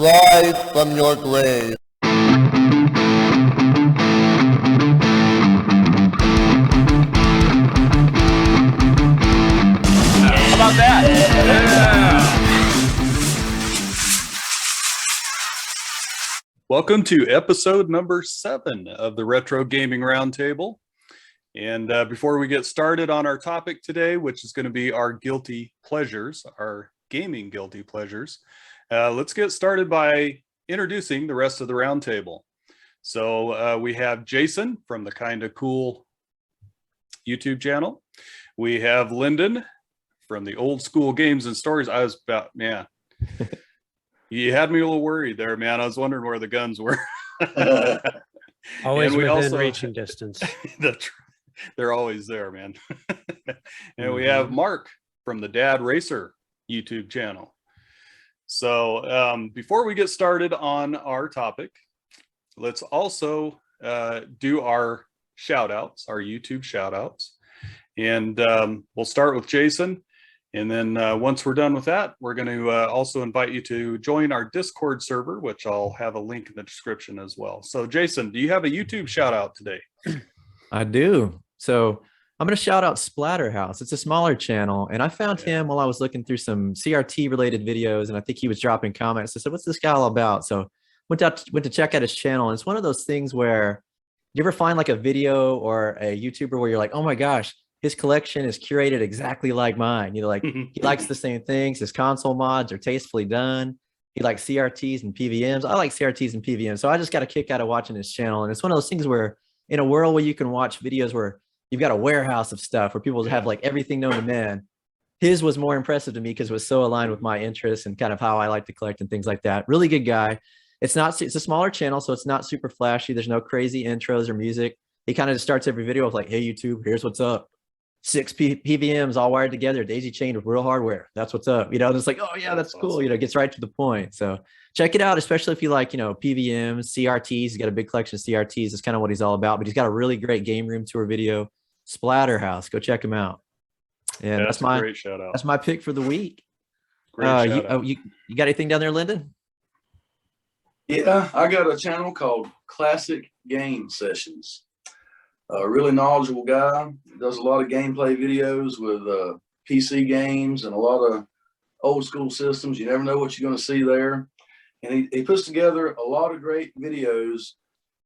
Rise from your grave. How about that? Yeah. Welcome to episode number 7 of the Retro Gaming Roundtable. And before we get started on our topic today, which is going to be our guilty pleasures, our gaming guilty pleasures, let's get started by introducing the rest of the roundtable. So we have Jason from the Kinda Cool YouTube channel. We have Lyndon from the Old School Games and Stories. I was about, man, you had me a little worried there, man. I was wondering where the guns were. Always within reaching distance. They're always there, man. And we have Mark from the Dad Racer YouTube channel. So before we get started on our topic, let's also do our shout outs, our YouTube shout outs. And we'll start with Jason. And then once we're done with that, we're going to also invite you to join our Discord server, which I'll have a link in the description as well. So Jason, do you have a YouTube shout out today? I do. So I'm going to shout out Splatterhouse. It's a smaller channel. And I found him while I was looking through some CRT related videos. And I think he was dropping comments. I said, what's this guy all about? So went to check out his channel. And it's one of those things where you ever find like a video or a YouTuber where you're like, oh my gosh, his collection is curated exactly like mine. You know, like he likes the same things. His console mods are tastefully done. He likes CRTs and PVMs. I like CRTs and PVMs. So I just got a kick out of watching his channel. And it's one of those things where in a world where you can watch videos where you've got a warehouse of stuff where people have like everything known to man, his was more impressive to me because it was so aligned with my interests and kind of how I like to collect and things like that. Really good guy. It's a smaller channel, so it's not super flashy. There's no crazy intros or music. He kind of just starts every video with like, hey, YouTube, here's what's up. 6 PVMs all wired together, daisy chained with real hardware. That's what's up. You know, it's like, oh yeah, that's cool. Awesome. You know, gets right to the point. So check it out, especially if you like, you know, PVMs, CRTs. He's got a big collection of CRTs. That's kind of what he's all about. But he's got a really great game room tour video. Splatterhouse. Go check him out. And that's my great shout out. That's my pick for the week. Great you got anything down there, Lyndon? Yeah, I got a channel called Classic Game Sessions. A really knowledgeable guy. Does a lot of gameplay videos with PC games and a lot of old school systems. You never know what you're going to see there. And he puts together a lot of great videos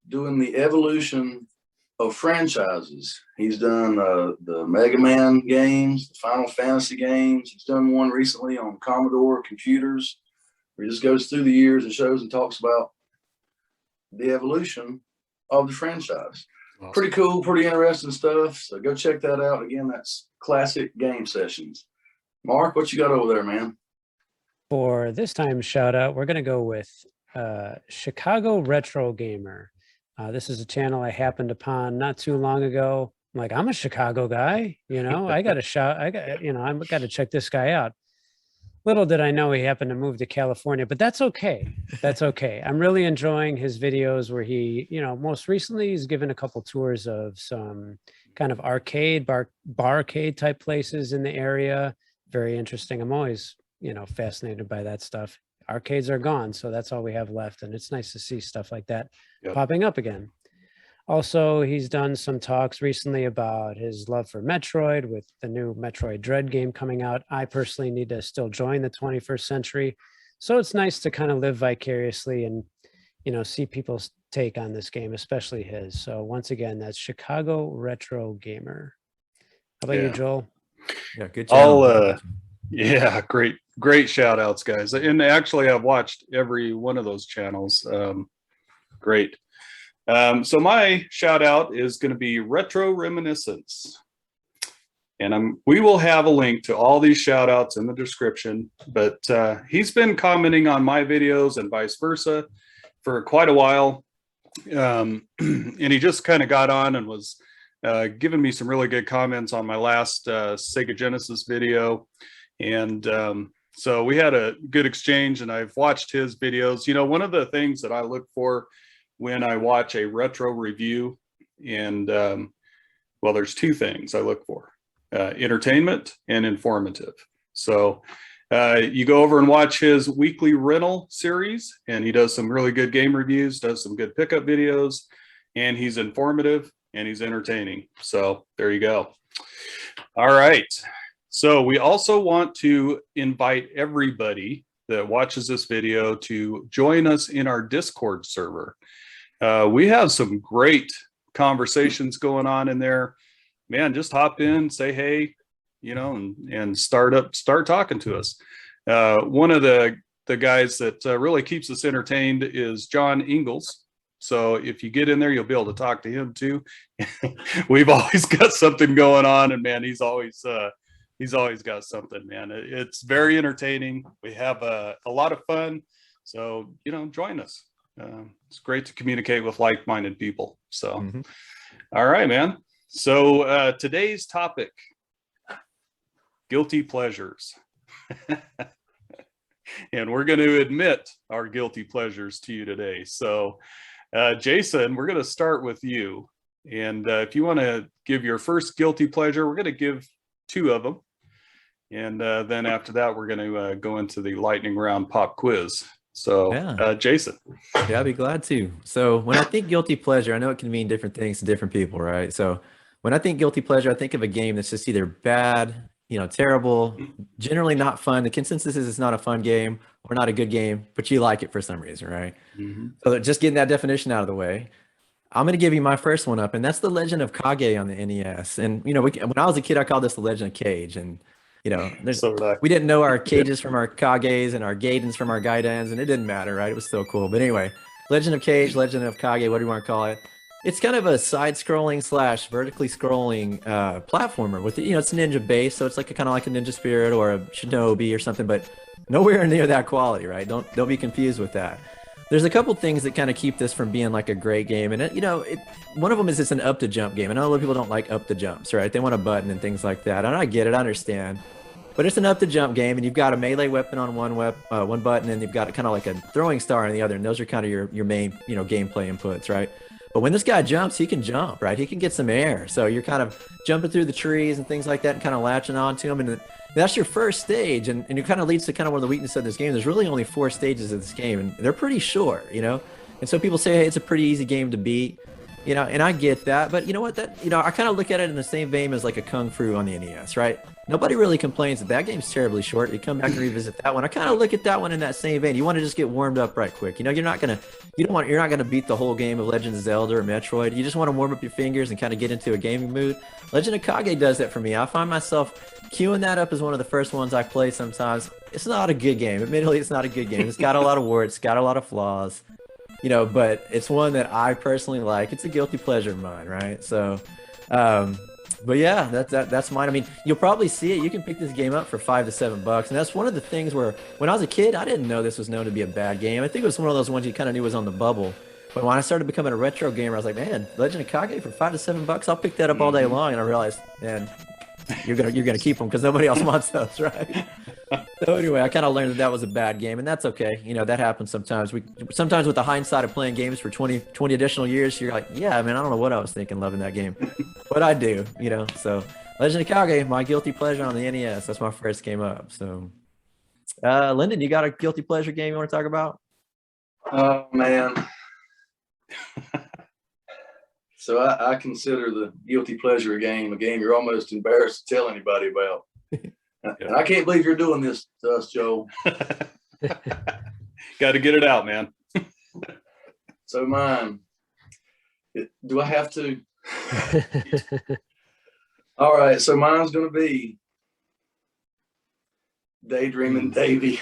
doing the evolution of franchises. He's done the Mega Man games, the Final Fantasy games. He's done one recently on Commodore computers where he just goes through the years and shows and talks about the evolution of the franchise. Awesome. Pretty cool, pretty interesting stuff. So go check that out. Again, that's Classic Game Sessions. Mark, what you got over there, man? For this time shout out, we're going to go with Chicago Retro Gamer. This is a channel I happened upon not too long ago. I'm like, I'm a Chicago guy, you know, I got to check this guy out. Little did I know he happened to move to California, but that's okay. That's okay. I'm really enjoying his videos where he, you know, most recently he's given a couple tours of some kind of barcade type places in the area. Very interesting. I'm always, you know, fascinated by that stuff. Arcades are gone, so that's all we have left. And it's nice to see stuff like that popping up again. Also, he's done some talks recently about his love for Metroid with the new Metroid Dread game coming out. I personally need to still join the 21st century. So it's nice to kind of live vicariously and, you know, see people's take on this game, especially his. So once again, that's Chicago Retro Gamer. How about you, Joel? Yeah, good channel. Yeah, great shout outs, guys. And actually, I've watched every one of those channels. Great. So my shout out is going to be Retro Reminiscence. And we will have a link to all these shout outs in the description, but he's been commenting on my videos and vice versa for quite a while. And he just kind of got on and was giving me some really good comments on my last Sega Genesis video. And so we had a good exchange and I've watched his videos. You know, one of the things that I look for when I watch a retro review, and well, there's two things I look for, entertainment and informative. So You go over and watch his weekly rental series, and he does some really good game reviews, does some good pickup videos, and he's informative and he's entertaining. So there you go. All right. So we also want to invite everybody that watches this video to join us in our Discord server. We have some great conversations going on in there. Man, just hop in, say hey, you know, and start talking to us. One of the guys that really keeps us entertained is John Ingalls. So if you get in there, you'll be able to talk to him too. We've always got something going on, and man, he's always got something, man. It's very entertaining. We have a lot of fun. So, you know, join us. It's great to communicate with like-minded people. So, all right, man. So today's topic, guilty pleasures. And we're going to admit our guilty pleasures to you today. So, Jason, we're going to start with you. And if you want to give your first guilty pleasure, we're going to give 2 of them. And then after that, we're going to go into the lightning round pop quiz. So, yeah. Jason. Yeah, I'd be glad to. So when I think guilty pleasure, I know it can mean different things to different people, right? So when I think guilty pleasure, I think of a game that's just either bad, you know, terrible, generally not fun. The consensus is it's not a fun game or not a good game, but you like it for some reason, right? So just getting that definition out of the way, I'm going to give you my first one up, and that's The Legend of Kage on the NES. And, you know, when I was a kid, I called this The Legend of Kage. And, you know, we didn't know our Kages from our Kages and our Gaidens from our Gaidens, and it didn't matter, right? It was still cool. But anyway, Legend of Kage, Legend of Kage, whatever you want to call it. It's kind of a side-scrolling / vertically scrolling platformer with, you know, it's ninja based, so it's like kind of like a Ninja Spirit or a Shinobi or something, but nowhere near that quality, right? Don't be confused with that. There's a couple things that kind of keep this from being like a great game, and one of them is it's an up to jump game. I know a lot of people don't like up to jumps, right? They want a button and things like that, and I get it, I understand. But it's an up to jump game, and you've got a melee weapon on one button, and you've got kind of like a throwing star on the other, and those are kind of your main, you know, gameplay inputs, right? But when this guy jumps, he can jump, right? He can get some air. So you're kind of jumping through the trees and things like that and kind of latching onto him. And that's your first stage. And it kind of leads to kind of one of the weaknesses of this game. There's really only 4 stages of this game, and they're pretty short, you know? And so people say, hey, it's a pretty easy game to beat, you know, and I get that. But you know what? I kind of look at it in the same vein as like a Kung Fu on the NES, right? Nobody really complains that game's terribly short. You come back and revisit that one. I kind of look at that one in that same vein. You want to just get warmed up right quick. You know, you're not gonna beat the whole game of Legend of Zelda or Metroid. You just want to warm up your fingers and kind of get into a gaming mood. Legend of Kage does that for me. I find myself queuing that up as one of the first ones I play sometimes. It's not a good game. Admittedly, it's not a good game. It's got a lot of warts, got a lot of flaws, you know, but it's one that I personally like. It's a guilty pleasure of mine, right? So, but yeah, that's mine. I mean, you'll probably see it. You can pick this game up for $5 to $7, and that's one of the things where when I was a kid, I didn't know this was known to be a bad game. I think it was one of those ones you kind of knew was on the bubble. But when I started becoming a retro gamer, I was like, man, Legend of Kage for $5 to $7, I'll pick that up all day long. And I realized, man, you're gonna keep them because nobody else wants those, right? So anyway, I kind of learned that was a bad game, and that's okay. You know, that happens sometimes. Sometimes with the hindsight of playing games for 20 additional years, you're like, yeah, man, I don't know what I was thinking loving that game, but I do, you know. So Legend of Kage, my guilty pleasure on the NES. That's my first game up. So, Lyndon, you got a guilty pleasure game you want to talk about? Oh man. So I consider the guilty pleasure game a game you're almost embarrassed to tell anybody about. And I can't believe you're doing this to us, Joe. Got to get it out, man. So mine. Do I have to? All right. So mine's going to be Daydreaming Davey.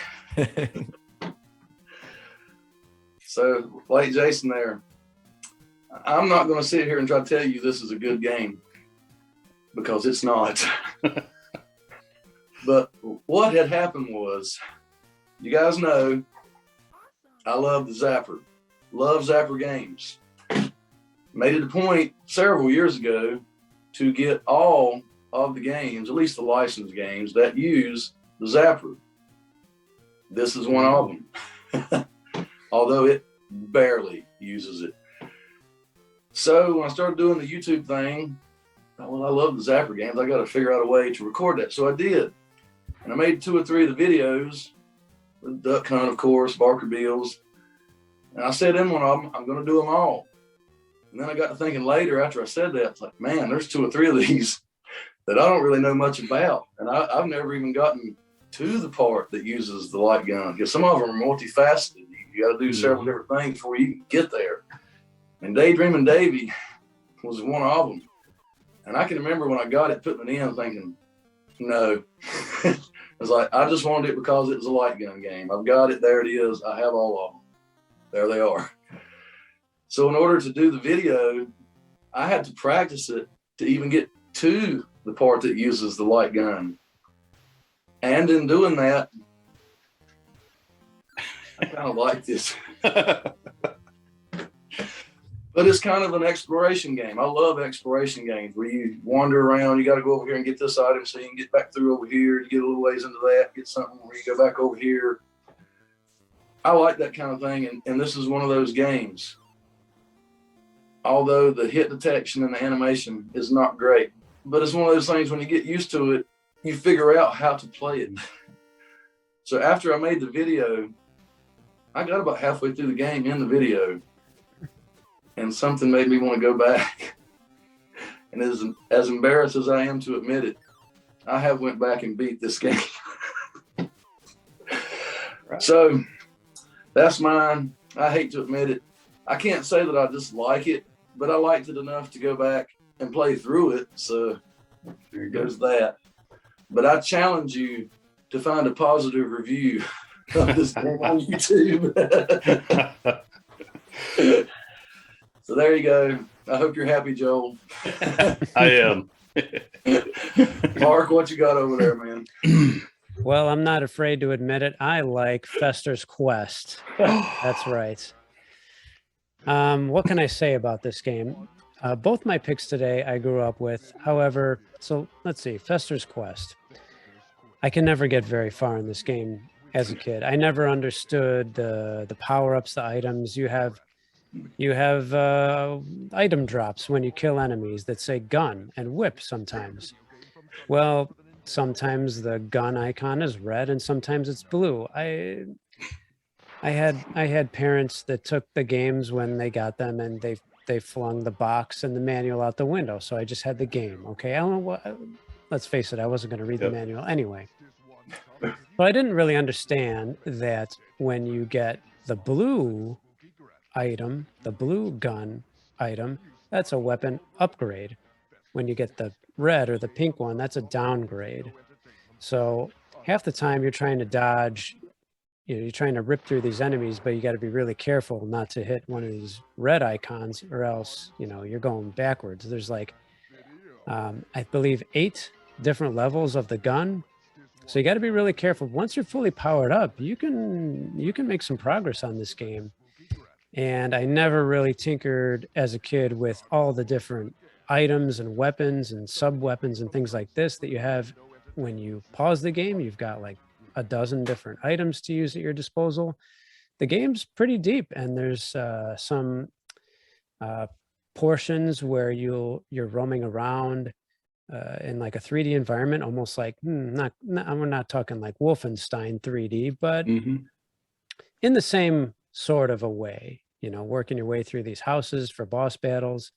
So like Jason there, I'm not going to sit here and try to tell you this is a good game because it's not. But what had happened was, you guys know, I love the Zapper. Love Zapper games. Made it a point several years ago to get all of the games, at least the licensed games, that use the Zapper. This is one of them. Although it barely uses it. So when I started doing the YouTube thing, I thought, well, I love the Zapper games. I got to figure out a way to record that. So I did. And I made 2 or 3 of the videos with duck hunt, of course, Barker Bills. And I said in one of them, I'm going to do them all. And then I got to thinking later after I said that, it's like, man, there's 2 or 3 of these that I don't really know much about. And I've never even gotten to the part that uses the light gun, because some of them are multifaceted. You got to do several different things before you can get there. And Daydreaming Davey was one of them. And I can remember when I got it, putting it in, thinking, no. I was like, I just wanted it because it was a light gun game. I've got it. There it is. I have all of them. There they are. So in order to do the video, I had to practice it to even get to the part that uses the light gun. And in doing that, I kind of like this. But it's kind of an exploration game. I love exploration games where you wander around. You got to go over here and get this item so you can get back through over here. You get a little ways into that, get something where you go back over here. I like that kind of thing. And this is one of those games. Although the hit detection and the animation is not great, but it's one of those things when you get used to it, you figure out how to play it. So after I made the video, I got about halfway through the game in the video, and something made me want to go back. And as embarrassed as I am to admit it, I have went back and beat this game. So that's mine. I hate to admit it. I can't say that I dislike it, but I liked it enough to go back and play through it. So there goes that. But I challenge you to find a positive review of this game on YouTube. So there you go. I hope you're happy, Joel. I am. Mark, what you got over there, man? Well, I'm not afraid to admit it. I like Fester's Quest. That's right. What can I say about this game? Both my picks today I grew up with. However, so let's see, Fester's Quest. I can never get very far in this game as a kid. I never understood the power-ups, the items. You have item drops when you kill enemies that say gun and whip sometimes. Well, sometimes the gun icon is red and sometimes it's blue. I had parents that took the games when they got them and they flung the box and the manual out the window. So I just had the game. Okay, I don't know what. Let's face it, I wasn't going to read the manual anyway. But I didn't really understand that when you get the blue item, the blue gun item, that's a weapon upgrade. When you get the red or the pink one, that's a downgrade. So half the time you're trying to dodge, you're trying to rip through these enemies, but you got to be really careful not to hit one of these red icons or else, you're going backwards. There's like, I believe 8 different levels of the gun. So you got to be really careful. Once you're fully powered up, you can make some progress on this game. And I never really tinkered as a kid with all the different items and weapons and sub weapons and things like this that you have when you pause the game. You've got like a dozen different items to use at your disposal. The game's pretty deep, and there's some portions where you're roaming around in like a 3D environment, almost like we're not talking like Wolfenstein 3D, but in the same sort of a way, working your way through these houses for boss battles.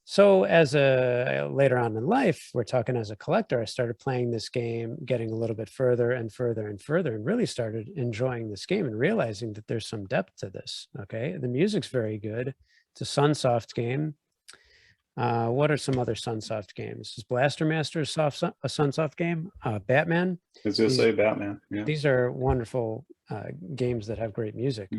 So later on in life, we're talking as a collector, I started playing this game, getting a little bit further and further and further, and really started enjoying this game and realizing that there's some depth to this. Okay. The music's very good. It's a Sunsoft game. What are some other Sunsoft games? Is Blaster Master a Sunsoft game? Batman? I was going to say Batman. Yeah. These are wonderful games that have great music.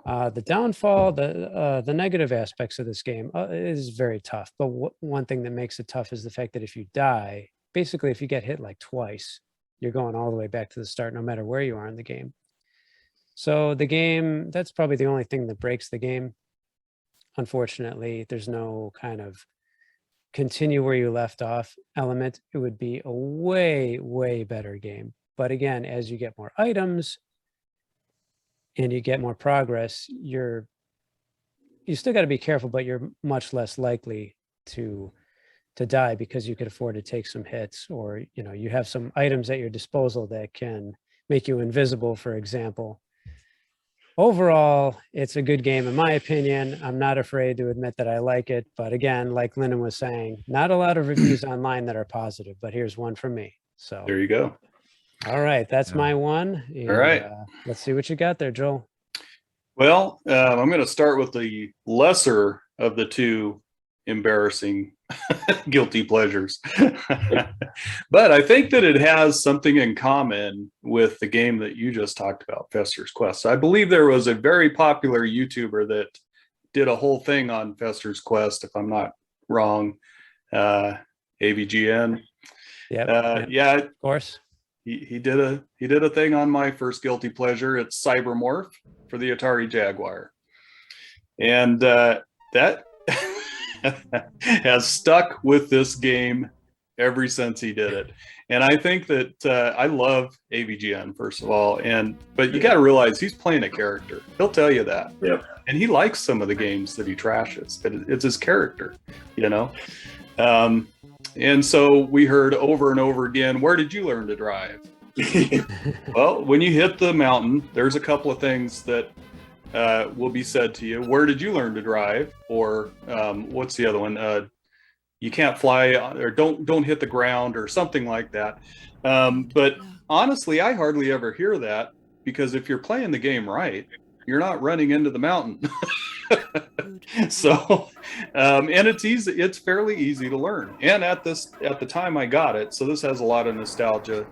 The downfall, the negative aspects of this game is very tough. But one thing that makes it tough is the fact that if you die, basically if you get hit like twice, you're going all the way back to the start, no matter where you are in the game. So the game, that's probably the only thing that breaks the game. Unfortunately, there's no kind of continue where you left off element. It would be a way, way better game. But again, as you get more items and you get more progress, you still got to be careful, but you're much less likely to to die because you could afford to take some hits, or you have some items at your disposal that can make you invisible, for example. Overall, it's a good game in my opinion. I'm not afraid to admit that I like it, but again, like Lyndon was saying, not a lot of reviews online that are positive, but here's one from me. So There you go. all right, that's my one. And, All right. Let's see what you got there, Joel. Well, I'm going to start with the lesser of the two embarrassing guilty pleasures. But I think that it has something in common with the game that you just talked about, Fester's Quest. I believe there was a very popular YouTuber that did a whole thing on Fester's Quest, if I'm not wrong. AVGN. Yep. Yeah, Of course. he did a thing on my first guilty pleasure. It's Cyber Morph for the Atari Jaguar, and that has stuck with this game ever since he did it. And I think that I love AVGN, first of all, but you got to realize he's playing a character. He'll tell you that. Yep. And he likes some of the games that he trashes, but it's his character, and so we heard over and over again, where did you learn to drive? Well, when you hit the mountain, there's a couple of things that will be said to you. Where did you learn to drive? Or what's the other one? You can't fly, or don't hit the ground, or something like that. But honestly, I hardly ever hear that, because if you're playing the game right, you're not running into the mountain. So, and it's easy. It's fairly easy to learn. And at the time I got it, so this has a lot of nostalgia.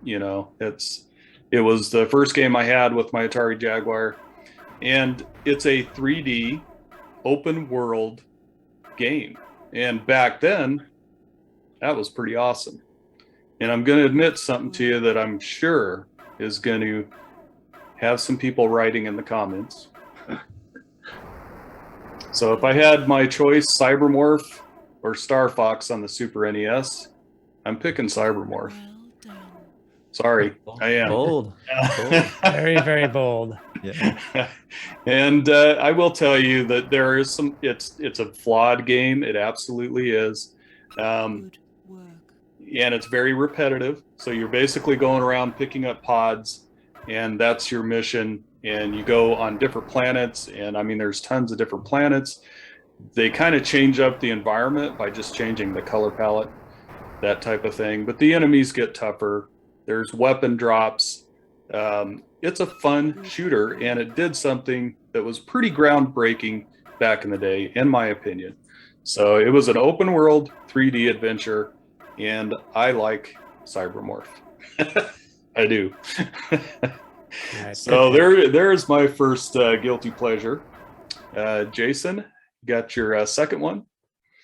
It was the first game I had with my Atari Jaguar, and it's a 3D open world game. And back then, that was pretty awesome. And I'm going to admit something to you that I'm sure is going to have some people writing in the comments. So if I had my choice, Cybermorph or Star Fox on the Super NES, I'm picking Cybermorph. Sorry, I am. Bold. Very, very bold. Yeah. And I will tell you that there is it's a flawed game. It absolutely is. And it's very repetitive. So you're basically going around picking up pods, and that's your mission. And you go on different planets. And I mean, there's tons of different planets. They kind of change up the environment by just changing the color palette, that type of thing. But the enemies get tougher. There's weapon drops. It's a fun shooter, and it did something that was pretty groundbreaking back in the day, in my opinion. So it was an open world 3D adventure, and I like Cybermorph. I do. Right, So there's my first guilty pleasure. Jason, got your second one?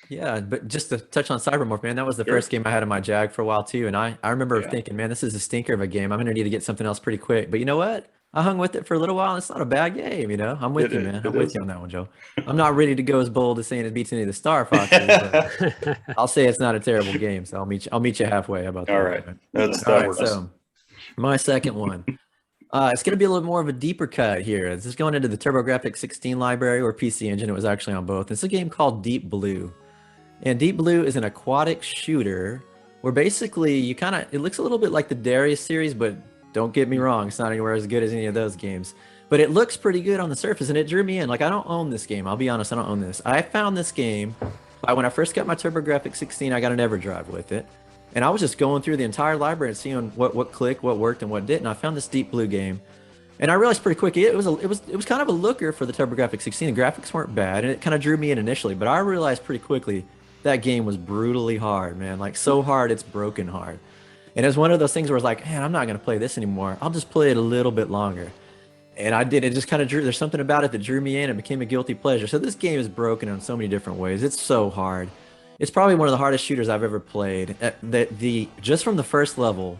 Yeah, but just to touch on Cybermorph, man, that was the first game I had in my Jag for a while too. And I remember thinking, man, this is a stinker of a game. I'm going to need to get something else pretty quick. But you know what? I hung with it for a little while, and it's not a bad game, I'm with you, man. I'm with you on that one, Joe. I'm not ready to go as bold as saying it beats any of the Star Foxes, but I'll say it's not a terrible game. So I'll meet you halfway. How about that? All right. That works. So my second one. It's going to be a little more of a deeper cut here. This is going into the TurboGrafx 16 library or PC Engine. It was actually on both. It's a game called Deep Blue. And Deep Blue is an aquatic shooter where basically it looks a little bit like the Darius series, but don't get me wrong, it's not anywhere as good as any of those games. But it looks pretty good on the surface, and it drew me in. Like, I don't own this game. I'll be honest, I don't own this. I found this game when I first got my TurboGrafx 16. I got an EverDrive with it. And I was just going through the entire library and seeing what clicked, what worked, and what didn't. I found this Deep Blue game. And I realized pretty quick it was kind of a looker for the TurboGrafx 16. The graphics weren't bad, and it kind of drew me in initially. But I realized pretty quickly that game was brutally hard, man. Like, so hard, it's broken hard. And it was one of those things where I was like, man, I'm not going to play this anymore. I'll just play it a little bit longer. And I did. It just kind of there's something about it that drew me in. It became a guilty pleasure. So this game is broken in so many different ways. It's so hard. It's probably one of the hardest shooters I've ever played. Just from the first level,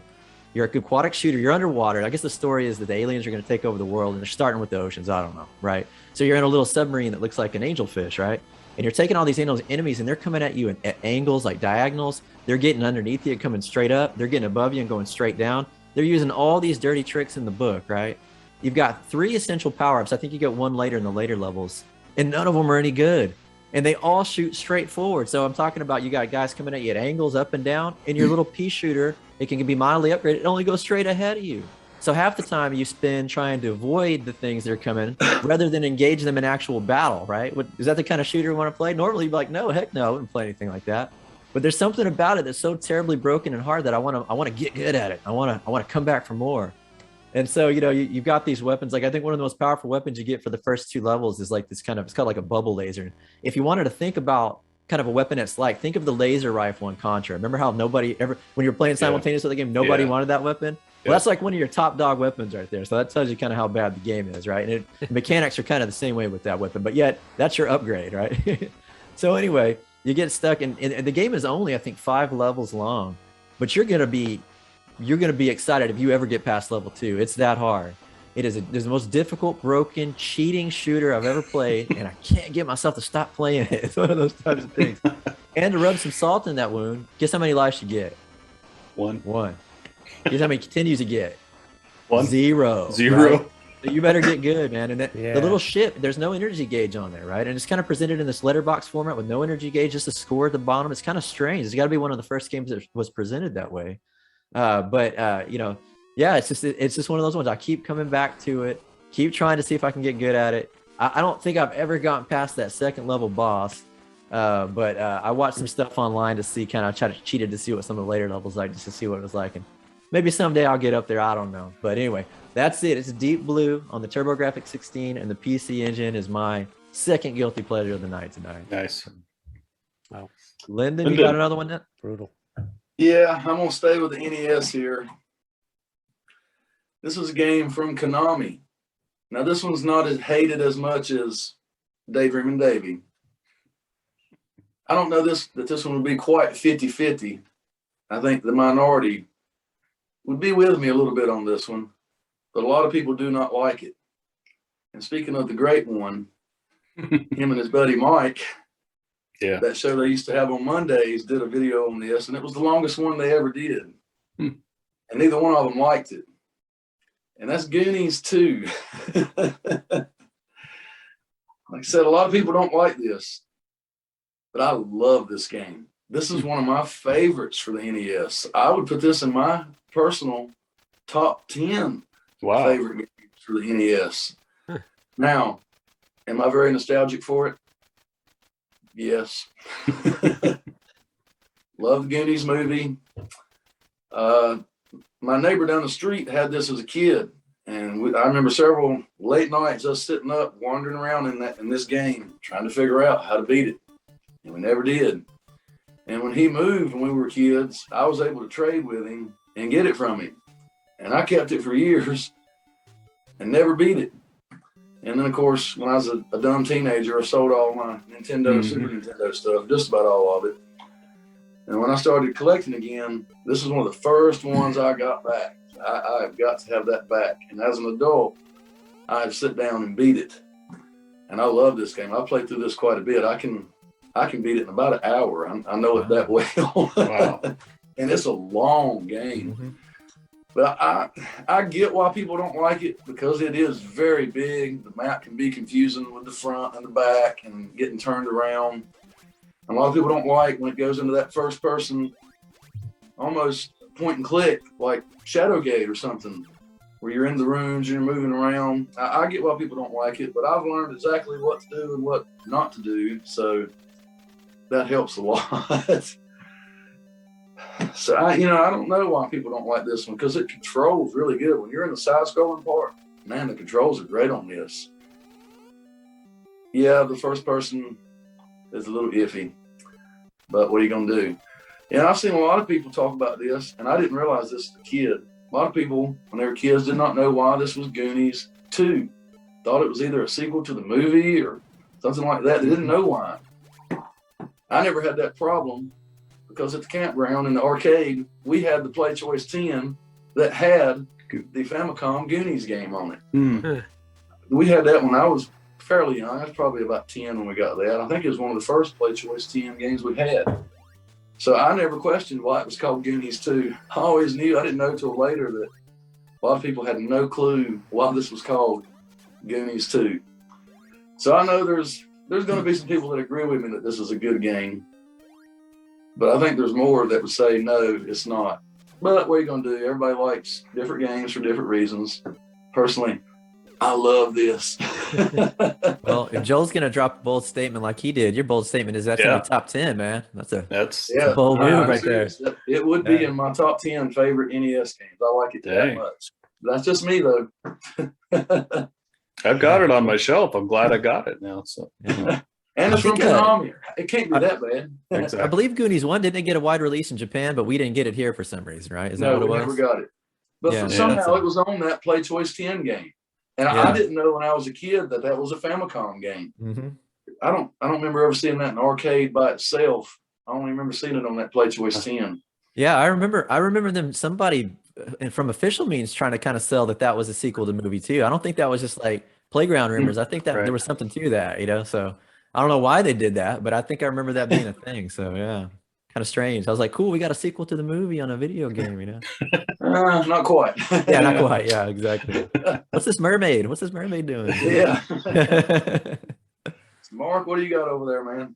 you're an aquatic shooter. You're underwater. I guess the story is that the aliens are going to take over the world, and they're starting with the oceans. I don't know, right? So you're in a little submarine that looks like an angelfish, right? And you're taking all these enemies, and they're coming at you at angles, like diagonals. They're getting underneath you, coming straight up. They're getting above you and going straight down. They're using all these dirty tricks in the book, right? You've got 3 essential power-ups. I think you get one later in the later levels, and none of them are any good. and they all shoot straight forward. So I'm talking about, you got guys coming at you at angles up and down, and your little pea shooter, it can be mildly upgraded. It only goes straight ahead of you. So half the time you spend trying to avoid the things that are coming rather than engage them in actual battle, right? Is that the kind of shooter you want to play? Normally you'd be like, no, heck no, I wouldn't play anything like that. But there's something about it that's so terribly broken and hard that I want to get good at it. I want to come back for more. And so, you've got these weapons. Like, I think one of the most powerful weapons you get for the first 2 levels is like this it's called like a bubble laser. If you wanted to think about kind of a weapon it's like, think of the laser rifle in Contra. Remember how nobody ever, when you're playing simultaneously with the game, nobody wanted that weapon? Well, that's like one of your top dog weapons right there. So that tells you kind of how bad the game is, right? And the mechanics are kind of the same way with that weapon, but yet that's your upgrade, right? So anyway, you get stuck and the game is only, I think, 5 levels long, but you're going to be excited if you ever get past level 2. It's that hard. It is the most difficult, broken, cheating shooter I've ever played, and I can't get myself to stop playing it. It's one of those types of things. And to rub some salt in that wound, guess how many lives you get? One. Guess how many continues you get? 1. 0. Zero. Right? So you better get good, man. And the little ship, there's no energy gauge on there, right? And it's kind of presented in this letterbox format with no energy gauge, just a score at the bottom. It's kind of strange. It's got to be one of the first games that was presented that way. It's just one of those ones. I keep coming back to it, keep trying to see if I can get good at it. I don't think I've ever gotten past that 2nd level boss, but I watched some stuff online to see, kind of try to cheat it to see what some of the later levels like, just to see what it was like. And maybe someday I'll get up there. I don't know. But anyway, that's it. It's Deep Blue on the TurboGrafx 16, and the PC Engine is my second guilty pleasure of the night tonight. Nice. Wow. Lyndon, you got another one then? Brutal. Yeah, I'm going to stay with the NES here. This is a game from Konami. Now, this one's not as hated as much as Daydreaming Davey. I don't know that this one would be quite 50-50. I think the minority would be with me a little bit on this one, but a lot of people do not like it. And speaking of the great one, him and his buddy Mike, that show they used to have on Mondays, did a video on this, and it was the longest one they ever did. And neither one of them liked it. And that's Goonies 2. Like I said, a lot of people don't like this, but I love this game. This is one of my favorites for the NES. I would put this in my personal top 10 favorite games for the NES. Now, am I very nostalgic for it? Yes. Love the Goonies movie. My neighbor down the street had this as a kid, and I remember several late nights us sitting up, wandering around in this game, trying to figure out how to beat it, and we never did. And when he moved when we were kids, I was able to trade with him and get it from him, and I kept it for years and never beat it. And then, of course, when I was a dumb teenager, I sold all my Nintendo, Super Nintendo stuff, just about all of it. And when I started collecting again, this is one of the first ones I got back. I've got to have that back. And as an adult, I had to sit down and beat it. And I love this game. I played through this quite a bit. I can beat it in about an hour. I know it that well. Wow. And it's a long game. But I get why people don't like it, because it is very big. The map can be confusing with the front and the back and getting turned around. A lot of people don't like when it goes into that first person, almost point and click, like Shadowgate or something, where you're in the rooms and you're moving around. I get why people don't like it, but I've learned exactly what to do and what not to do, so that helps a lot. So I don't know why people don't like this one, because it controls really good. When you're in the side-scrolling part, man, the controls are great on this. Yeah, the first person is a little iffy, but what are you going to do? And I've seen a lot of people talk about this, and I didn't realize this as a kid. A lot of people, when they were kids, did not know why this was Goonies 2. Thought it was either a sequel to the movie or something like that. They didn't know why. I never had that problem, because at the campground in the arcade, we had the Play Choice 10 that had the Famicom Goonies game on it. We had that when I was fairly young. I was probably about 10 when we got that. I think it was one of the first Play Choice 10 games we had. So I never questioned why it was called Goonies 2. I always knew. I didn't know till later that a lot of people had no clue why this was called Goonies 2. So I know there's there's going to be some people that agree with me that this is a good game, but I think there's more that would say no, it's not. But what are you going to do? Everybody likes different games for different reasons. Personally, I love this. Well, if Joel's gonna drop a bold statement like he did, your bold statement is that's in the top 10, man. That's a bold move right there. It would be in my top 10 favorite NES games. I like it that much. That's just me though. I've got it on my shelf. I'm glad I got it now. So and it's from Konami. It can't be that bad. Exactly. I believe Goonies 1 didn't get a wide release in Japan, but we didn't get it here for some reason, right? Is that what it was? No, we never got it. But somehow it was on that Play Choice 10 game. And I didn't know when I was a kid that was a Famicom game. Mm-hmm. I don't remember ever seeing that in an arcade by itself. I only remember seeing it on that Play Choice 10. Yeah, I remember them, somebody from official means trying to kind of sell that was a sequel to the movie too. I don't think that was just like playground rumors. I think that there was something to that, you know? So I don't know why they did that, but I think I remember that being a thing. So yeah, kind of strange. I was like, cool, we got a sequel to the movie on a video game, you know? Not quite. Yeah, not quite. Yeah, exactly. What's this mermaid? What's this mermaid doing? Yeah. Mark, what do you got over there, man?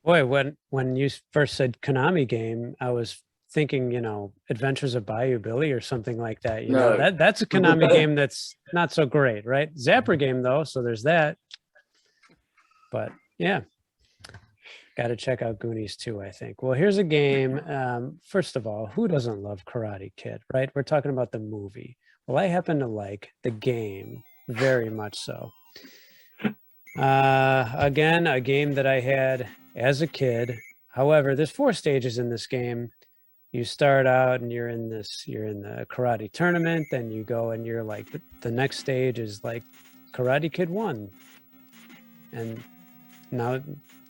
Boy, when you first said Konami game, I was thinking, you know, Adventures of Bayou Billy or something like that. You know, that's a Konami game that's not so great, right? Zapper game though, so there's that. But yeah, got to check out Goonies too, I think. Well, here's a game. First of all, who doesn't love Karate Kid, right? We're talking about the movie. Well, I happen to like the game very much so. Again, a game that I had as a kid. However, there's 4 stages in this game. You start out and you're in the karate tournament, then you go and you're like, the next stage is like Karate Kid 1. And now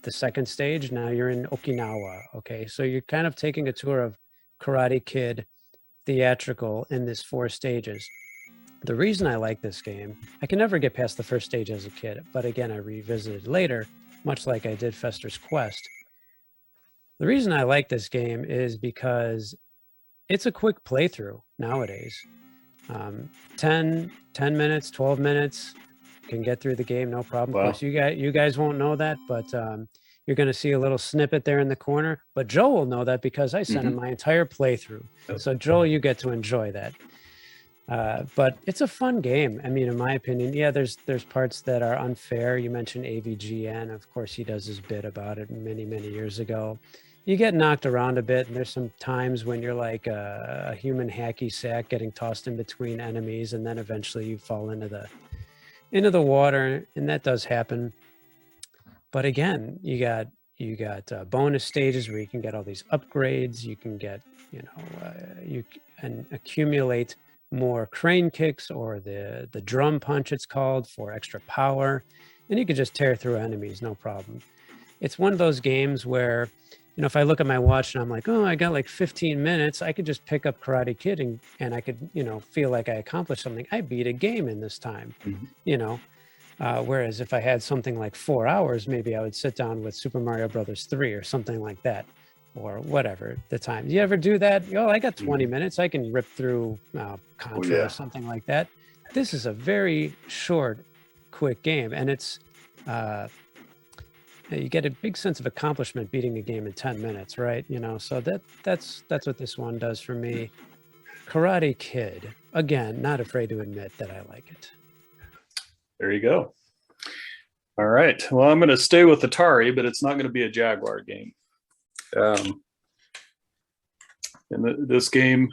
the second stage, now you're in Okinawa. Okay, so you're kind of taking a tour of Karate Kid theatrical in this 4 stages. The reason I like this game, I can never get past the first stage as a kid, but again, I revisited later, much like I did Fester's Quest. The reason I like this game is because it's a quick playthrough nowadays. 10 minutes, 12 minutes, can get through the game, no problem. Wow. Of course, you guys won't know that, but you're going to see a little snippet there in the corner. But Joel will know that because I sent him my entire playthrough. So Joel, you get to enjoy that. But it's a fun game. I mean, in my opinion, yeah, there's parts that are unfair. You mentioned AVGN. Of course, he does his bit about it many, many years ago. You get knocked around a bit, and there's some times when you're like a human hacky sack getting tossed in between enemies, and then eventually you fall into the water, and that does happen. But again, you got bonus stages where you can get all these upgrades. You can get, you can accumulate more crane kicks or the drum punch it's called for extra power, and you can just tear through enemies, no problem. It's one of those games where, if I look at my watch and I'm like, oh, I got like 15 minutes, I could just pick up Karate Kid and I could, feel like I accomplished something. I beat a game in this time, whereas if I had something like 4 hours, maybe I would sit down with Super Mario Brothers 3 or something like that, or whatever the time. Do you ever do that? Oh, I got 20 minutes. I can rip through Contra or something like that. This is a very short, quick game, and it's you get a big sense of accomplishment beating a game in 10 minutes, right? So that's what this one does for me. Karate Kid, again, not afraid to admit that I like it. There you go. All right. Well, I'm going to stay with Atari, but it's not going to be a Jaguar game. And this game,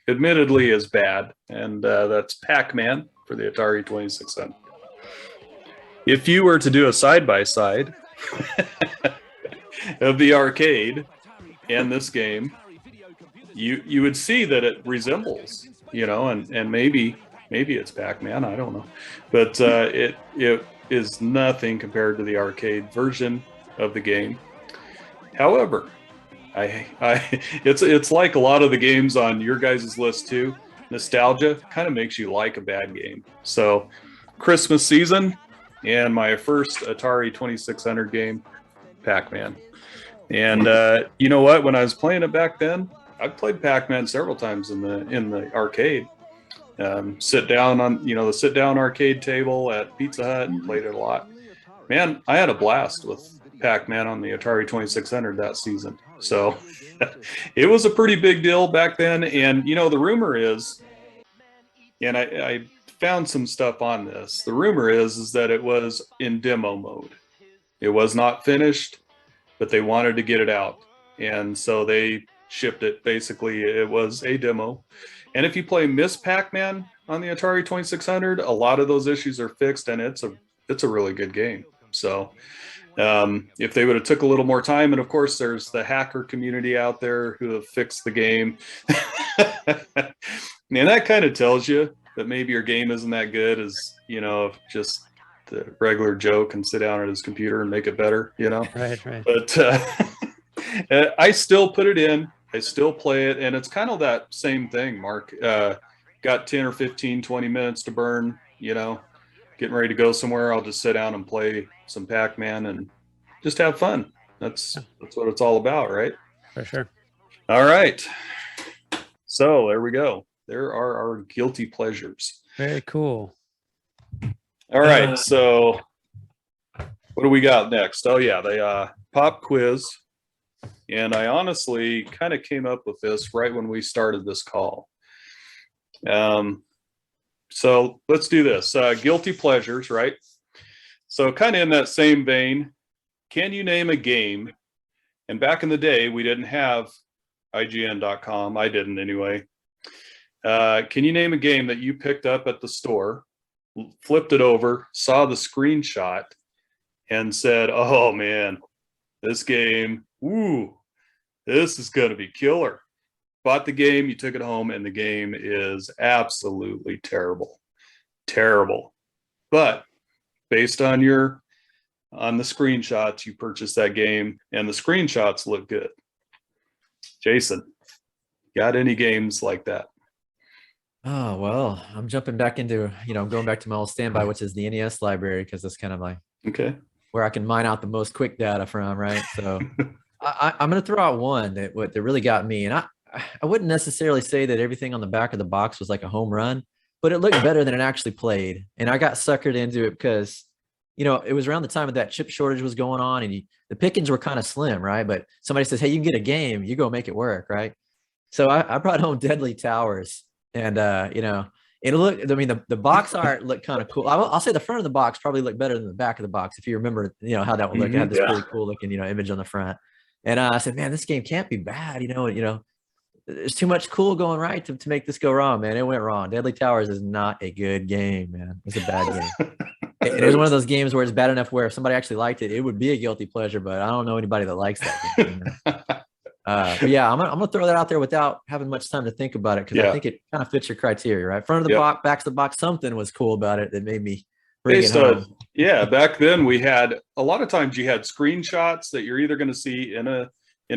admittedly, is bad, and that's PacMan for the Atari 2600. If you were to do a side-by-side of the arcade and this game, you would see that it resembles, and maybe it's Pac-Man, I don't know, but it is nothing compared to the arcade version of the game. However, it's like a lot of the games on your guys' list too. Nostalgia kind of makes you like a bad game. So, Christmas season. And my first Atari 2600 game, Pac-Man. And you know what? When I was playing it back then, I played Pac-Man several times in the arcade. Sit down on the sit-down arcade table at Pizza Hut and played it a lot. man, I had a blast with PacMan on the Atari 2600 that season. So it was a pretty big deal back then. And, you know, the rumor is, and I found some stuff on this. The rumor is that it was in demo mode. It was not finished, but they wanted to get it out. And so they shipped it. Basically, it was a demo. And if you play Miss Pac-Man on the Atari 2600, a lot of those issues are fixed, and it's a really good game. So if they would have took a little more time, and of course there's the hacker community out there who have fixed the game. And that kind of tells you that maybe your game isn't that good as, you know, just the regular Joe can sit down at his computer and make it better, you know? Right. But I still put it in. I still play it. And it's kind of that same thing, Mark. Got 10 or 15, 20 minutes to burn, you know, getting ready to go somewhere. I'll just sit down and play some Pac-Man and just have fun. That's what it's all about, right? For sure. All right. So there we go. There are our guilty pleasures. Very cool. All right. So what do we got next? Oh yeah, the pop quiz. And I honestly kind of came up with this right when we started this call. So let's do this. Guilty pleasures, right? So kind of in that same vein, can you name a game? And back in the day, we didn't have IGN.com. I didn't anyway. Can you name a game that you picked up at the store, flipped it over, saw the screenshot, and said, oh man, this game, ooh, this is going to be killer. Bought the game, you took it home, and the game is absolutely terrible. Terrible. But based on the screenshots, you purchased that game, and the screenshots look good. Jason, got any games like that? Oh, well, I'm jumping back into, I'm going back to my old standby, which is the NES library, because that's kind of like where I can mine out the most quick data from, right? So I'm going to throw out one that really got me. And I wouldn't necessarily say that everything on the back of the box was like a home run, but it looked better than it actually played. And I got suckered into it because, it was around the time that chip shortage was going on, and the pickings were kind of slim, right? But somebody says, hey, you can get a game, you go make it work, right? So I brought home Deadly Towers. And, it looked, I mean, the box art looked kind of cool. I'll say the front of the box probably looked better than the back of the box. If you remember, how that would look. It had this really cool looking, image on the front. And I said, man, this game can't be bad. There's too much cool going right to make this go wrong, man. It went wrong. Deadly Towers is not a good game, man. It's a bad game. It was one of those games where it's bad enough where if somebody actually liked it, it would be a guilty pleasure, but I don't know anybody that likes that game. But yeah, I'm gonna throw that out there without having much time to think about it, because I think it kind of fits your criteria, right? Front of the box, back of the box, something was cool about it that made me bring it home. Back then we had a lot of times you had screenshots that you're either going to see in a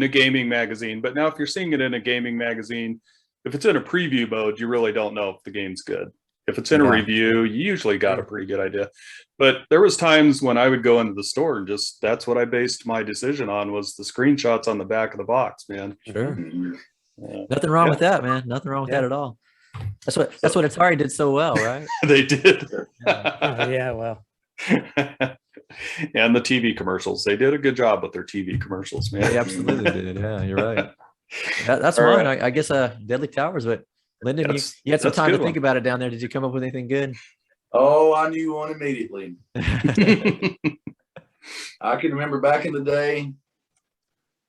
gaming magazine, but now if you're seeing it in a gaming magazine, if it's in a preview mode, you really don't know if the game's good. If it's in a review, you usually got a pretty good idea. But there was times when I would go into the store and that's what I based my decision on, was the screenshots on the back of the box, man. Sure. Nothing wrong with that, man. Nothing wrong with that at all. That's what Atari did so well, right? They did. Well. And the TV commercials. They did a good job with their TV commercials, man. They absolutely did. Yeah, you're right. That's mine. Right. I guess Deadly Towers, but Lyndon, you had some time to think about it down there. Did you come up with anything good? Oh, I knew one immediately. I can remember back in the day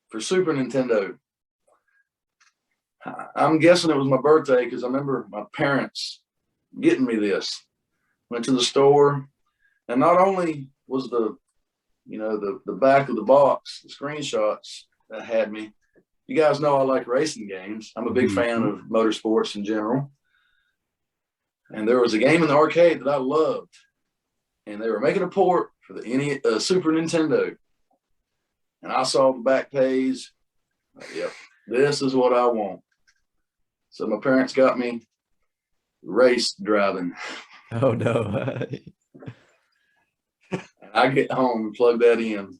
for Super Nintendo. I'm guessing it was my birthday because I remember my parents getting me this. Went to the store, and not only was the back of the box, the screenshots that had me. You guys know I like racing games. I'm a big fan of motorsports in general. And there was a game in the arcade that I loved, and they were making a port for the Super Nintendo. And I saw the back page. Yep, this is what I want. So my parents got me race driving. Oh no! I get home and plug that in.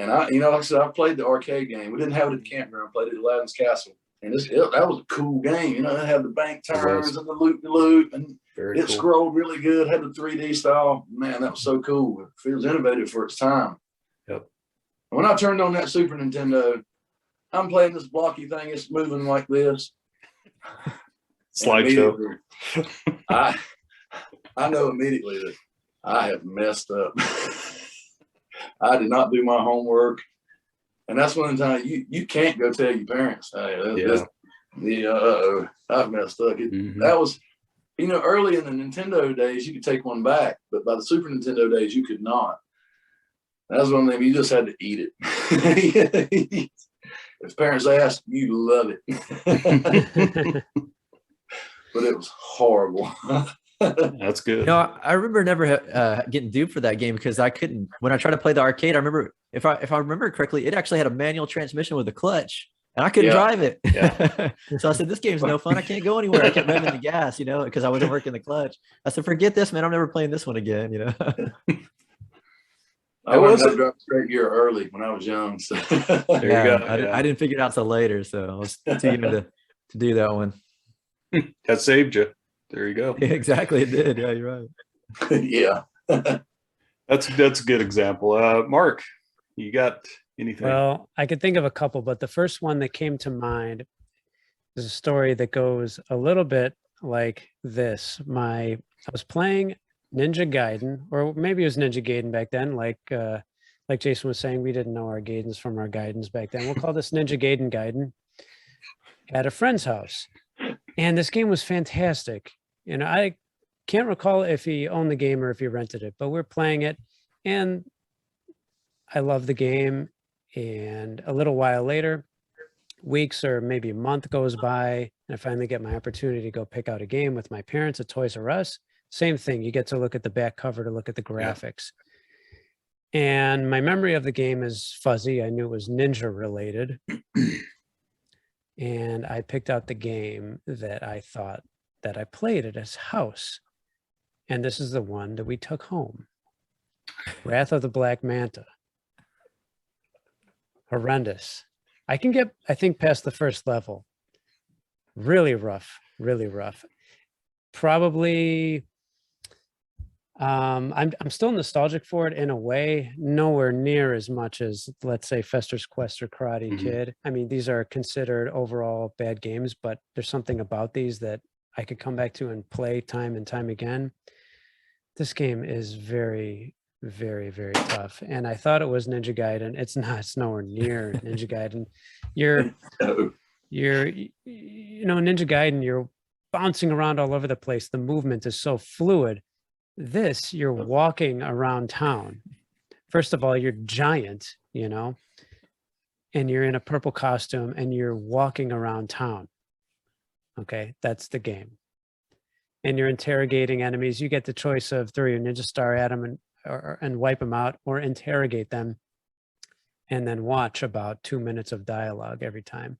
And like I said, I played the arcade game. We didn't have it at the campground. I played it at Aladdin's Castle. And that was a cool game. It had the bank turns and the loop-de-loop. And Very It cool. scrolled really good, had the 3D style. Man, that was so cool. It feels innovative for its time. Yep. When I turned on that Super Nintendo, I'm playing this blocky thing. It's moving like this. Slideshow. I know immediately that I have messed up. I did not do my homework. And that's one of the times you can't go tell your parents, hey, I've messed up. That was, early in the Nintendo days, you could take one back, but by the Super Nintendo days, you could not. That was one of them, you just had to eat it. If parents ask, you love it. But it was horrible. That's good. I remember never getting duped for that game because I couldn't. When I tried to play the arcade, I remember if I remember correctly, it actually had a manual transmission with a clutch, and I couldn't drive it. Yeah. So I said, "This game's no fun. I can't go anywhere. I kept revving the gas, because I wasn't working the clutch." I said, "Forget this, man. I'm never playing this one again." I learned how to drive straight gear early when I was young. So. There you go. I didn't figure it out till later, so I was too young to do that one. That saved you. There you go. Yeah, exactly, it did. Yeah, you're right. Yeah. That's a good example. Mark, you got anything? Well, I could think of a couple, but the first one that came to mind is a story that goes a little bit like this. I was playing Ninja Gaiden, or maybe it was Ninja Gaiden back then. Like Jason was saying, we didn't know our Gaidens from our Gaidens back then. We'll call this Ninja Gaiden at a friend's house. And this game was fantastic. I can't recall if he owned the game or if he rented it, but we're playing it and I love the game. And a little while later, weeks or maybe a month goes by, and I finally get my opportunity to go pick out a game with my parents at Toys R Us. Same thing. You get to look at the back cover to look at the graphics. Yeah. And my memory of the game is fuzzy. I knew it was ninja related. And I picked out the game that I thought that I played at his house. And this is the one that we took home. Wrath of the Black Manta. Horrendous. I can get, I think, past the first level. Really rough, really rough. Probably, I'm still nostalgic for it in a way, nowhere near as much as, let's say, Fester's Quest or Karate Kid. I mean, these are considered overall bad games, but there's something about these that I could come back to and play time and time again. This game is very, very, very tough. And I thought it was Ninja Gaiden. It's not. It's nowhere near Ninja Gaiden. You're Ninja Gaiden, you're bouncing around all over the place. The movement is so fluid. This, you're walking around town. First of all, you're giant, and you're in a purple costume and you're walking around town. Okay, that's the game. And you're interrogating enemies. You get the choice of throw your ninja star at them and wipe them out, or interrogate them and then watch about 2 minutes of dialogue every time.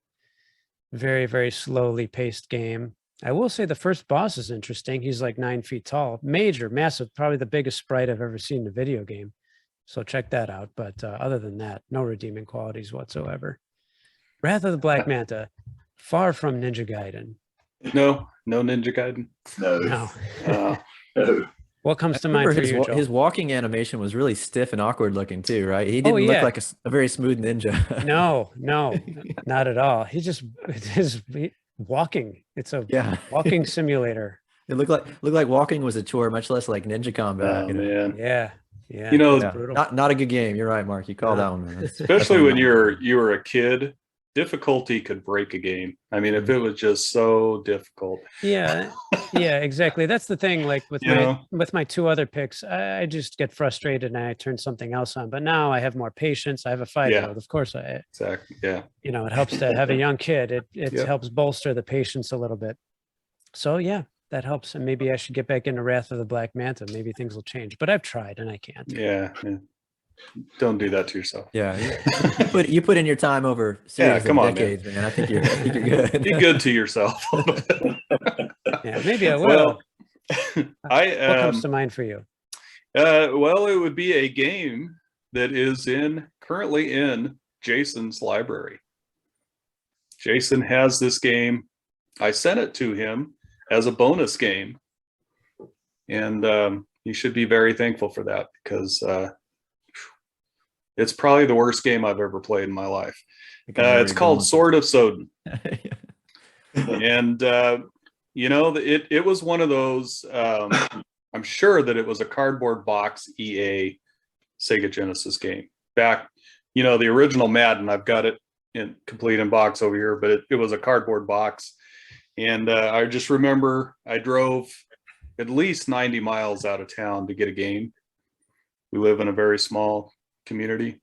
Very, very slowly paced game. I will say the first boss is interesting. He's like 9 feet tall, major, massive, probably the biggest sprite I've ever seen in a video game. So check that out. But other than that, no redeeming qualities whatsoever. Wrath of the Black Manta, far from Ninja Gaiden. No Ninja Gaiden. No. No. What comes to mind for you, Joel? His walking animation was really stiff and awkward looking too, right? He didn't look like a very smooth ninja. No, not at all. His walking. It's a walking simulator. It looked like walking was a chore, much less like ninja combat. Man. Yeah. Not a good game. You're right, Mark. You called that one, man. Especially when you were a kid, difficulty could break a game. I mean, if it was just so difficult. Yeah, exactly. That's the thing. Like with my 2 other picks, I just get frustrated and I turn something else on. But now I have more patience. I have a 5-year-old. Of course, exactly. Yeah. It helps to have a young kid. It helps bolster the patience a little bit. So yeah, that helps. And maybe I should get back into Wrath of the Black Manta. Maybe things will change. But I've tried and I can't. Yeah. Don't do that to yourself. Yeah, you put in your time over series of decades, man. I think you're good. Be good to yourself. Yeah, maybe I will. Well, what comes to mind for you? Well, it would be a game that is currently in Jason's library. Jason has this game. I sent it to him as a bonus game, and you should be very thankful for that, because it's probably the worst game I've ever played in my life. It's called Sword of Sodden. And it was one of those, I'm sure that it was a cardboard box EA Sega Genesis game back, the original Madden. I've got it in complete in box over here, but it was a cardboard box. And I just remember I drove at least 90 miles out of town to get a game. We live in a very small community.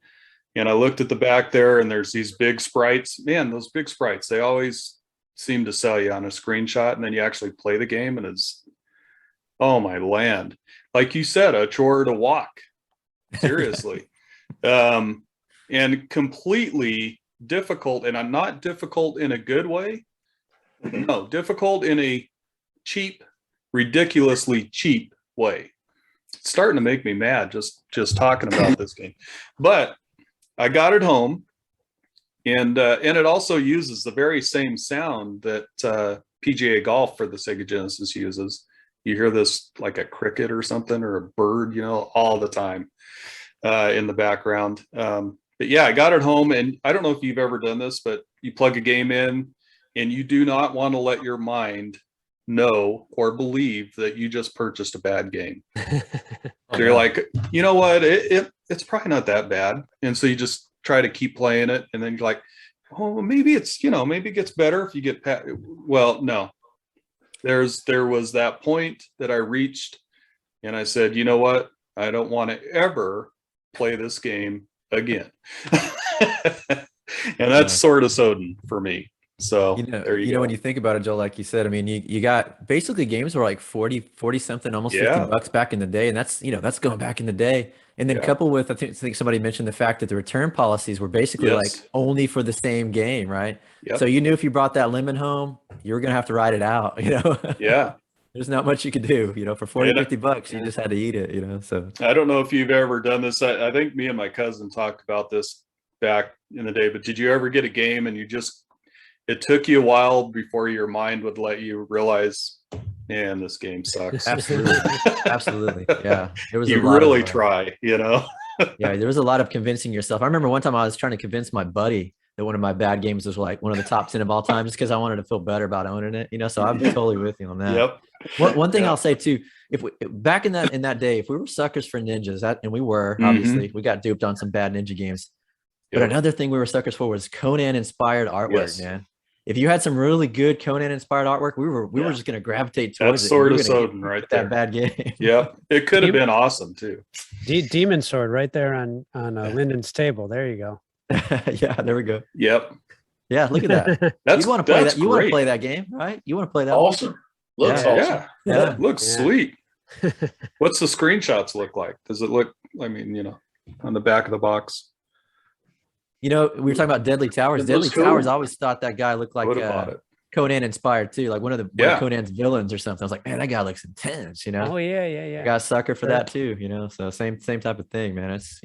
And I looked at the back there, and there's these big sprites. Man, those big sprites, they always seem to sell you on a screenshot, and then you actually play the game, and it's, oh my land. Like you said, a chore to walk. Seriously. And completely difficult, and I'm not difficult in a good way. No, difficult in a cheap, ridiculously cheap way. It's starting to make me mad just talking about this game. But I got it home, and it also uses the very same sound that PGA Golf for the Sega Genesis uses. You hear this like a cricket or something, or a bird, all the time in the background. But yeah, I got it home, and I don't know if you've ever done this, but you plug a game in, and you do not want to let your mind know or believe that you just purchased a bad game. So you're like, you know what, it's probably not that bad, and so you just try to keep playing it, and then you're like, oh, maybe it's, maybe it gets better if you get well, no. There was that point that I reached, and I said, you know what, I don't want to ever play this game again. And that's Sword of Sodden for me. So there you go. When you think about it, Joe, like you said, I mean, you got basically games were like 40 something, almost $50 back in the day. And that's, that's going back in the day. And then coupled with, I think somebody mentioned the fact that the return policies were basically like only for the same game, right? Yep. So you knew if you brought that lemon home, you were going to have to ride it out, Yeah. There's not much you could do, for 40, $50, you just had to eat it, so. I don't know if you've ever done this. I think me and my cousin talked about this back in the day, but did you ever get a game and it took you a while before your mind would let you realize, man, this game sucks. Absolutely. Absolutely. Yeah. There was you really try, Yeah, there was a lot of convincing yourself. I remember one time I was trying to convince my buddy that one of my bad games was like one of the top 10 of all time, just because I wanted to feel better about owning it, so I'm totally with you on that. Yep. One thing I'll say too, if we back in that day, if we were suckers for ninjas, and we were, obviously, we got duped on some bad ninja games. But another thing we were suckers for was Conan inspired artwork, man. If you had some really good Conan inspired artwork, we were just going to gravitate towards it. That's Sword of Sodden right there. That bad game. Yep. It could have been awesome too. Demon Sword right there on Lyndon's table. There you go. Yeah, there we go. Yep. Yeah, look at that. You want to play that? You want to play that game, right? You want to play that? Awesome. Looks awesome. Yeah. It looks sweet. What's the screenshots look like? Does it look? I mean, on the back of the box. We were talking about Deadly Towers. Deadly Towers, I always thought that guy looked like Conan inspired too, like one of Conan's villains or something. I was like, man, that guy looks intense, Oh yeah. I got a sucker for that too, So same type of thing, man. It's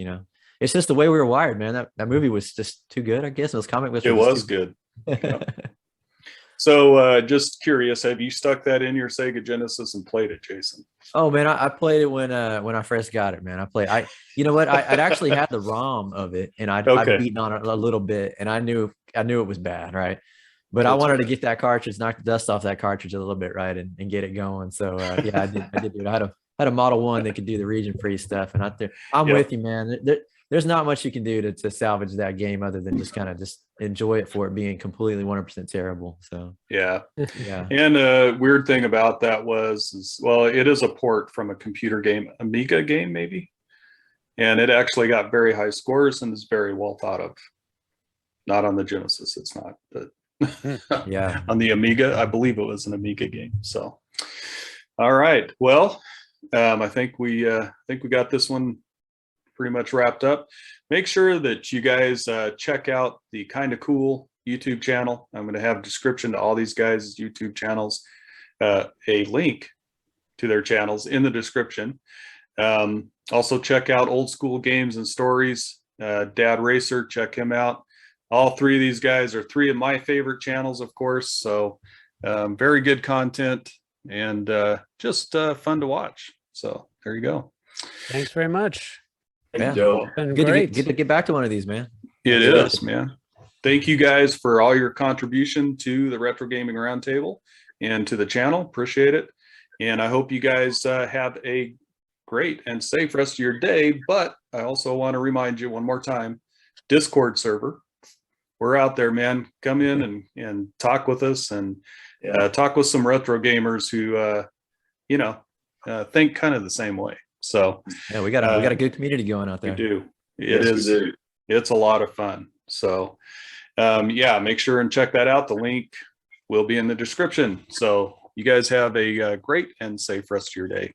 it's just the way we were wired, man. That movie was just too good, I guess. Those comic books. It was good. So just curious, have you stuck that in your Sega Genesis and played it, Jason? Oh man, I played it when I first got it, man. You know what? I'd actually had the ROM of it, and I'd beaten on it a little bit, and I knew it was bad, right? But I wanted to get that cartridge, knock the dust off that cartridge a little bit, right, and get it going. So I did do it. I had a Model 1 that could do the region free stuff, and I'm with you, man. There's not much you can do to salvage that game other than just kind of just enjoy it for it being completely 100% terrible. So yeah. And a weird thing about that it is a port from a computer game, Amiga game maybe, and it actually got very high scores and is very well thought of. Not on the Genesis, it's not, but on the Amiga, I believe it was an Amiga game. So, all right, well, I think we got this one pretty much wrapped up. Make sure that you guys check out the Kinda Cool YouTube channel. I'm going to have a description to all these guys' YouTube channels, a link to their channels in the description. Also check out Old School Games and Stories, Dad Racer, check him out. All three of these guys are three of my favorite channels, of course. So very good content. and just fun to watch. So there you go. Thanks very much. Thank Yeah. you, Joe. Been Good great. to get back to one of these, man. It Yeah. is, man. Thank you guys for all your contribution to the Retro Gaming Roundtable and to the channel. Appreciate it. And I hope you guys have a great and safe rest of your day. But I also want to remind you one more time, Discord server. We're out there, man. Come in and talk with us and talk with some retro gamers who, think kind of the same way. So Yeah, we got a good community going out there. we do. Yes, we do. It's a lot of fun. So make sure and check that out. The link will be in the description. So you guys have a great and safe rest of your day.